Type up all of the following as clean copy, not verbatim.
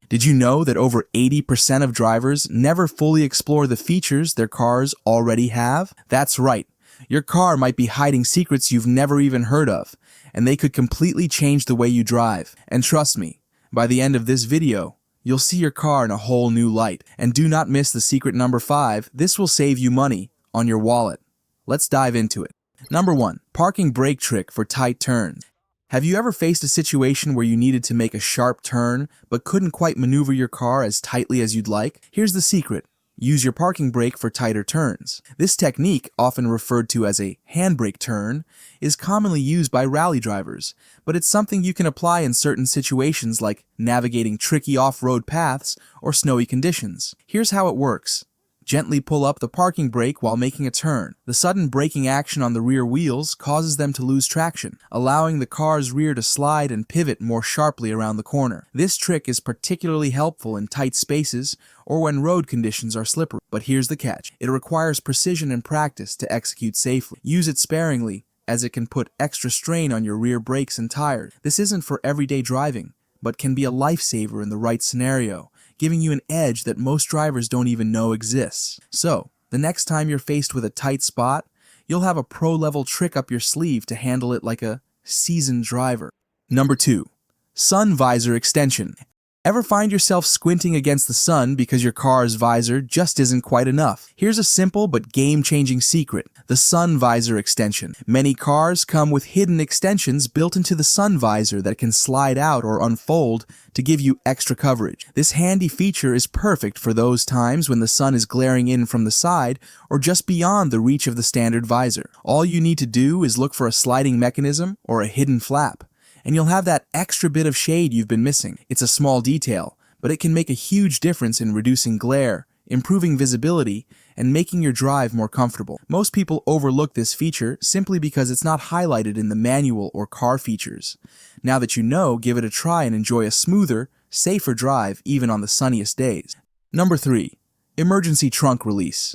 Did you know that over 80% of drivers never fully explore the features their cars already have? That's right. Your car might be hiding secrets you've never even heard of, and they could completely change the way you drive. And trust me, by the end of this video, you'll see your car in a whole new light. And do not miss the secret number 5. This will save you money on your wallet. Let's dive into it. Number 1. Parking brake trick for tight turns. Have you ever faced a situation where you needed to make a sharp turn but couldn't quite maneuver your car as tightly as you'd like? Here's the secret. Use your parking brake for tighter turns. This technique, often referred to as a handbrake turn, is commonly used by rally drivers, but it's something you can apply in certain situations like navigating tricky off-road paths or snowy conditions. Here's how it works. Gently pull up the parking brake while making a turn. The sudden braking action on the rear wheels causes them to lose traction, allowing the car's rear to slide and pivot more sharply around the corner. This trick is particularly helpful in tight spaces or when road conditions are slippery. But here's the catch. It requires precision and practice to execute safely. Use it sparingly, as it can put extra strain on your rear brakes and tires. This isn't for everyday driving, but can be a lifesaver in the right scenario, giving you an edge that most drivers don't even know exists. So, the next time you're faced with a tight spot, you'll have a pro-level trick up your sleeve to handle it like a seasoned driver. Number 2. Sun Visor Extension. Ever find yourself squinting against the sun because your car's visor just isn't quite enough? Here's a simple but game-changing secret: the sun visor extension. Many cars come with hidden extensions built into the sun visor that can slide out or unfold to give you extra coverage. This handy feature is perfect for those times when the sun is glaring in from the side or just beyond the reach of the standard visor. All you need to do is look for a sliding mechanism or a hidden flap, and you'll have that extra bit of shade you've been missing. It's a small detail, but it can make a huge difference in reducing glare, improving visibility, and making your drive more comfortable. Most people overlook this feature simply because it's not highlighted in the manual or car features. Now that you know, give it a try and enjoy a smoother, safer drive even on the sunniest days. Number 3. Emergency trunk release.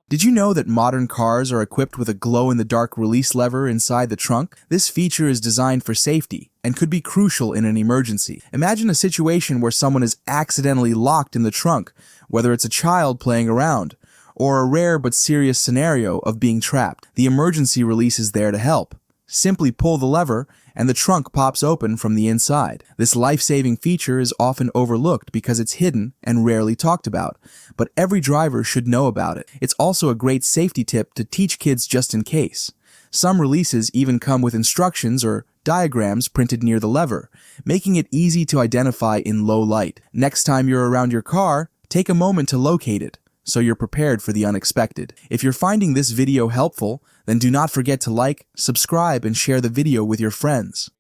Did you know that modern cars are equipped with a glow-in-the-dark release lever inside the trunk? This feature is designed for safety and could be crucial in an emergency. Imagine a situation where someone is accidentally locked in the trunk, whether it's a child playing around, or a rare but serious scenario of being trapped. The emergency release is there to help. Simply pull the lever, and the trunk pops open from the inside. This life-saving feature is often overlooked because it's hidden and rarely talked about, but every driver should know about it. It's also a great safety tip to teach kids just in case. Some releases even come with instructions or diagrams printed near the lever, making it easy to identify in low light. Next time you're around your car, take a moment to locate it, so you're prepared for the unexpected. If you're finding this video helpful, then do not forget to like, subscribe, and share the video with your friends.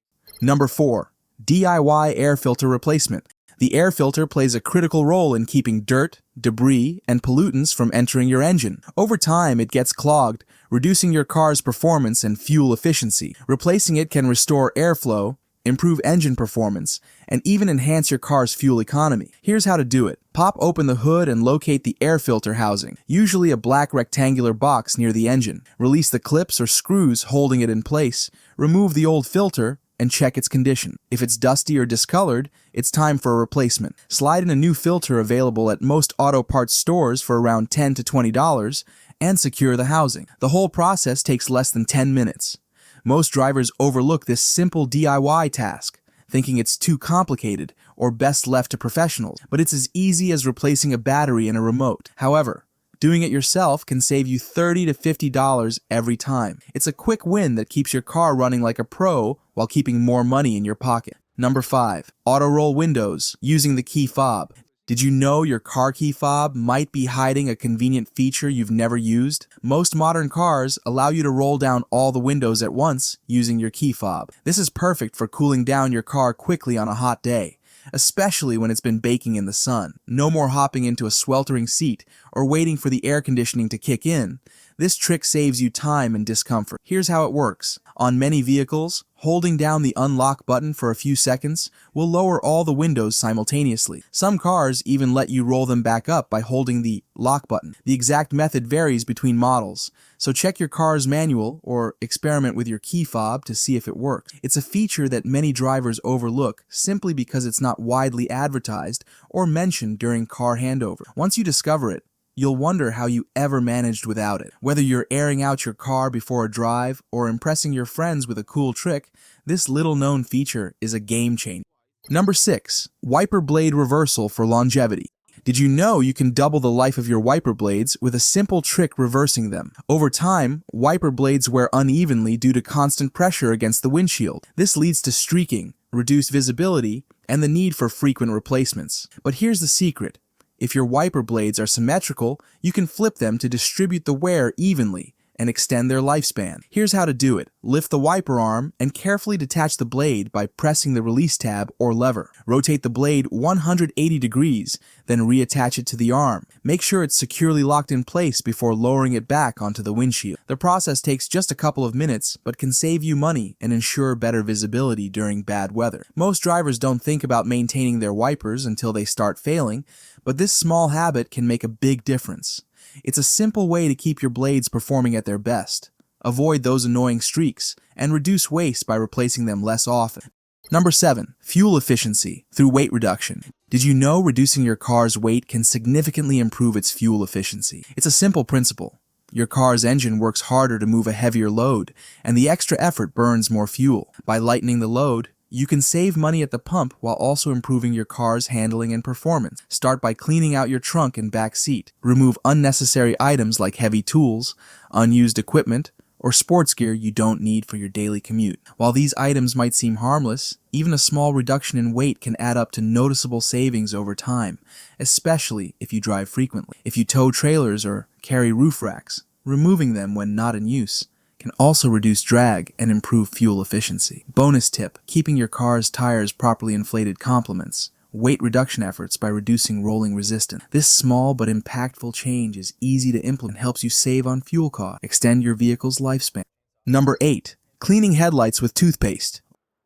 Number 4. DIY air filter replacement. The air filter plays a critical role in keeping dirt, debris, and pollutants from entering your engine. Over time, it gets clogged, reducing your car's performance and fuel efficiency. Replacing it can restore airflow, improve engine performance, and even enhance your car's fuel economy. Here's how to do it. Pop open the hood and locate the air filter housing, usually a black rectangular box near the engine. Release the clips or screws holding it in place, remove the old filter, and check its condition. If it's dusty or discolored, it's time for a replacement. Slide in a new filter available at most auto parts stores for around $10 to $20 and secure the housing. The whole process takes less than 10 minutes. Most drivers overlook this simple DIY task, thinking it's too complicated or best left to professionals, but it's as easy as replacing a battery in a remote. However, doing it yourself can save you $30 to $50 every time. It's a quick win that keeps your car running like a pro while keeping more money in your pocket. Number 5. Auto roll windows using the key fob. Did you know your car key fob might be hiding a convenient feature you've never used? Most modern cars allow you to roll down all the windows at once using your key fob. This is perfect for cooling down your car quickly on a hot day, especially when it's been baking in the sun. No more hopping into a sweltering seat or waiting for the air conditioning to kick in. This trick saves you time and discomfort. Here's how it works. On many vehicles, holding down the unlock button for a few seconds will lower all the windows simultaneously. Some cars even let you roll them back up by holding the lock button. The exact method varies between models, so check your car's manual or experiment with your key fob to see if it works. It's a feature that many drivers overlook simply because it's not widely advertised or mentioned during car handover. Once you discover it, you'll wonder how you ever managed without it. Whether you're airing out your car before a drive or impressing your friends with a cool trick, this little-known feature is a game changer. Number 6. Wiper blade reversal for longevity. Did you know you can double the life of your wiper blades with a simple trick reversing them? Over time, wiper blades wear unevenly due to constant pressure against the windshield. This leads to streaking, reduced visibility, and the need for frequent replacements. But here's the secret. If your wiper blades are symmetrical, you can flip them to distribute the wear evenly and extend their lifespan. Here's how to do it. Lift the wiper arm and carefully detach the blade by pressing the release tab or lever. Rotate the blade 180 degrees, then reattach it to the arm. Make sure it's securely locked in place before lowering it back onto the windshield. The process takes just a couple of minutes, but can save you money and ensure better visibility during bad weather. Most drivers don't think about maintaining their wipers until they start failing, but this small habit can make a big difference. It's a simple way to keep your blades performing at their best. Avoid those annoying streaks and reduce waste by replacing them less often. Number 7. Fuel efficiency through weight reduction. Did you know reducing your car's weight can significantly improve its fuel efficiency? It's a simple principle. Your car's engine works harder to move a heavier load, and the extra effort burns more fuel. By lightening the load, you can save money at the pump while also improving your car's handling and performance. Start by cleaning out your trunk and back seat. Remove unnecessary items like heavy tools, unused equipment, or sports gear you don't need for your daily commute. While these items might seem harmless, even a small reduction in weight can add up to noticeable savings over time, especially if you drive frequently. If you tow trailers or carry roof racks, removing them when not in use can also reduce drag and improve fuel efficiency. Bonus tip: keeping your car's tires properly inflated complements weight reduction efforts by reducing rolling resistance. This small but impactful change is easy to implement and helps you save on fuel costs, extend your vehicle's lifespan. Number 8. Cleaning headlights with toothpaste.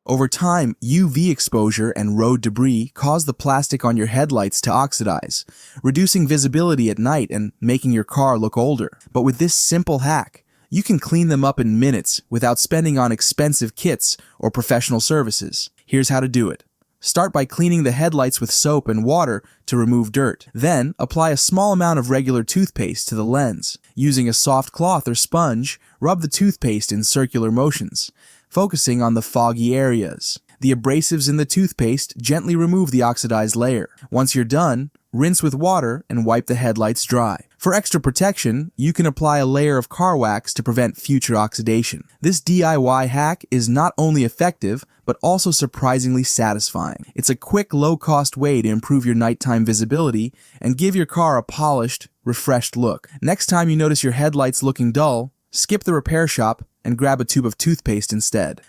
Over time, UV exposure and road debris cause the plastic on your headlights to oxidize, reducing visibility at night and making your car look older. But with this simple hack, you can clean them up in minutes without spending on expensive kits or professional services. Here's how to do it. Start by cleaning the headlights with soap and water to remove dirt. Then, apply a small amount of regular toothpaste to the lens. Using a soft cloth or sponge, rub the toothpaste in circular motions, focusing on the foggy areas. The abrasives in the toothpaste gently remove the oxidized layer. Once you're done, rinse with water and wipe the headlights dry. For extra protection, you can apply a layer of car wax to prevent future oxidation. This DIY hack is not only effective, but also surprisingly satisfying. It's a quick, low-cost way to improve your nighttime visibility and give your car a polished, refreshed look. Next time you notice your headlights looking dull, skip the repair shop and grab a tube of toothpaste instead.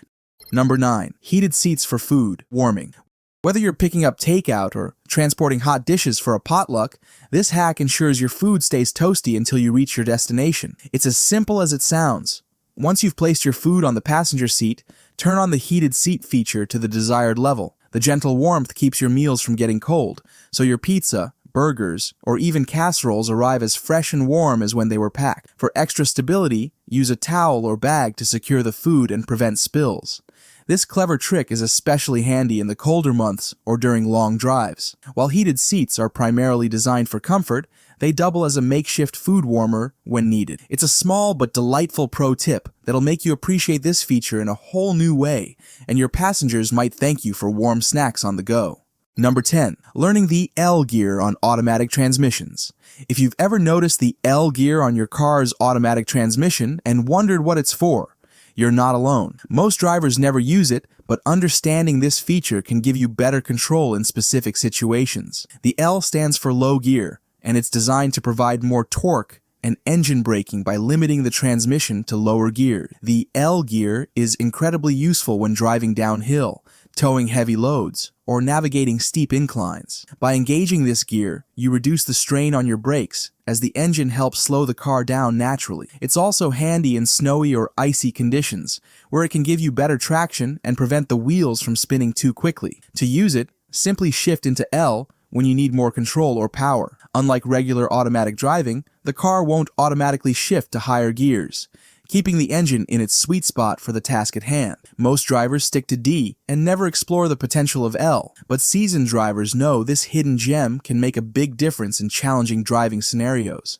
Number 9. Heated seats for food warming. Whether you're picking up takeout or transporting hot dishes for a potluck, this hack ensures your food stays toasty until you reach your destination. It's as simple as it sounds. Once you've placed your food on the passenger seat, turn on the heated seat feature to the desired level. The gentle warmth keeps your meals from getting cold, so your pizza, burgers, or even casseroles arrive as fresh and warm as when they were packed. For extra stability, use a towel or bag to secure the food and prevent spills. This clever trick is especially handy in the colder months or during long drives. While heated seats are primarily designed for comfort, they double as a makeshift food warmer when needed. It's a small but delightful pro tip that'll make you appreciate this feature in a whole new way, and your passengers might thank you for warm snacks on the go. Number 10. Learning the L gear on automatic transmissions. If you've ever noticed the L gear on your car's automatic transmission and wondered what it's for, you're not alone. Most drivers never use it, but understanding this feature can give you better control in specific situations. The L stands for low gear, and it's designed to provide more torque and engine braking by limiting the transmission to lower gear. The L gear is incredibly useful when driving downhill, towing heavy loads, or navigating steep inclines. By engaging this gear, you reduce the strain on your brakes, as the engine helps slow the car down naturally. It's also handy in snowy or icy conditions, where it can give you better traction and prevent the wheels from spinning too quickly. To use it, simply shift into L when you need more control or power. Unlike regular automatic driving, the car won't automatically shift to higher gears, keeping the engine in its sweet spot for the task at hand. Most drivers stick to D and never explore the potential of L, but seasoned drivers know this hidden gem can make a big difference in challenging driving scenarios.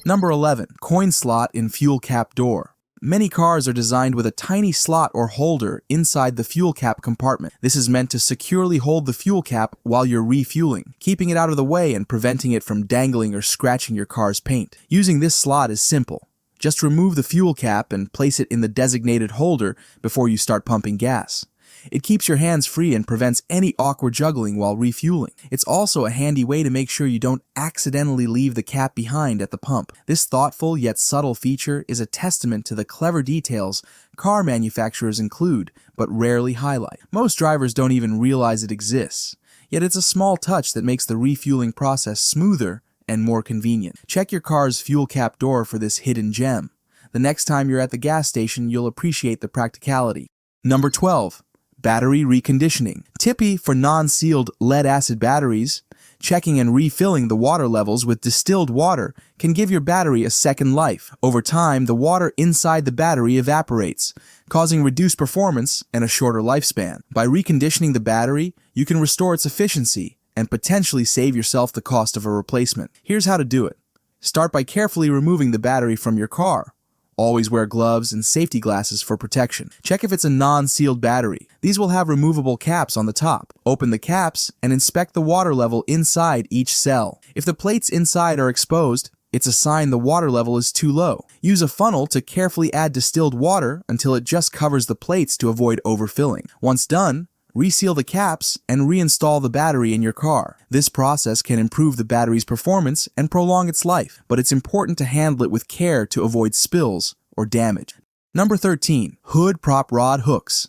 Number 11. Coin slot in fuel cap door. Many cars are designed with a tiny slot or holder inside the fuel cap compartment. This is meant to securely hold the fuel cap while you're refueling, keeping it out of the way and preventing it from dangling or scratching your car's paint. Using this slot is simple. Just remove the fuel cap and place it in the designated holder before you start pumping gas. It keeps your hands free and prevents any awkward juggling while refueling. It's also a handy way to make sure you don't accidentally leave the cap behind at the pump. This thoughtful yet subtle feature is a testament to the clever details car manufacturers include but rarely highlight. Most drivers don't even realize it exists, yet it's a small touch that makes the refueling process smoother and more convenient. Check your car's fuel cap door for this hidden gem. The next time you're at the gas station, you'll appreciate the practicality. Number 12. Battery reconditioning. Tippy for non-sealed lead-acid batteries. Checking and refilling the water levels with distilled water can give your battery a second life. Over time, the water inside the battery evaporates, causing reduced performance and a shorter lifespan. By reconditioning the battery, you can restore its efficiency and potentially save yourself the cost of a replacement. Here's how to do it. Start by carefully removing the battery from your car. Always wear gloves and safety glasses for protection. Check if it's a non-sealed battery. These will have removable caps on the top. Open the caps and inspect the water level inside each cell. If the plates inside are exposed, it's a sign the water level is too low. Use a funnel to carefully add distilled water until it just covers the plates to avoid overfilling. Once done, reseal the caps and reinstall the battery in your car. This process can improve the battery's performance and prolong its life, but it's important to handle it with care to avoid spills or damage. Number 13. Hood prop rod hooks.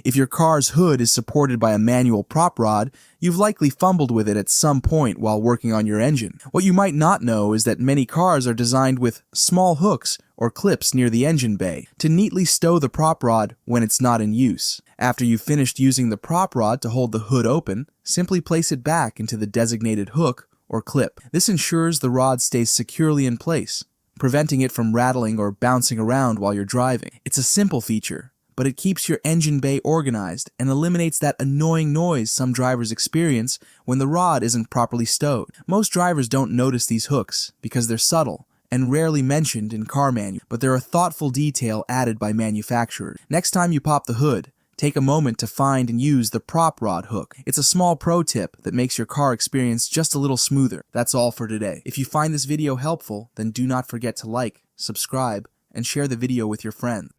If your car's hood is supported by a manual prop rod, you've likely fumbled with it at some point while working on your engine. What you might not know is that many cars are designed with small hooks or clips near the engine bay to neatly stow the prop rod when it's not in use. After you've finished using the prop rod to hold the hood open, simply place it back into the designated hook or clip. This ensures the rod stays securely in place, preventing it from rattling or bouncing around while you're driving. It's a simple feature, but it keeps your engine bay organized and eliminates that annoying noise some drivers experience when the rod isn't properly stowed. Most drivers don't notice these hooks because they're subtle and rarely mentioned in car manuals, but they're a thoughtful detail added by manufacturers. Next time you pop the hood, take a moment to find and use the prop rod hook. It's a small pro tip that makes your car experience just a little smoother. That's all for today. If you find this video helpful, then do not forget to like, subscribe, and share the video with your friends.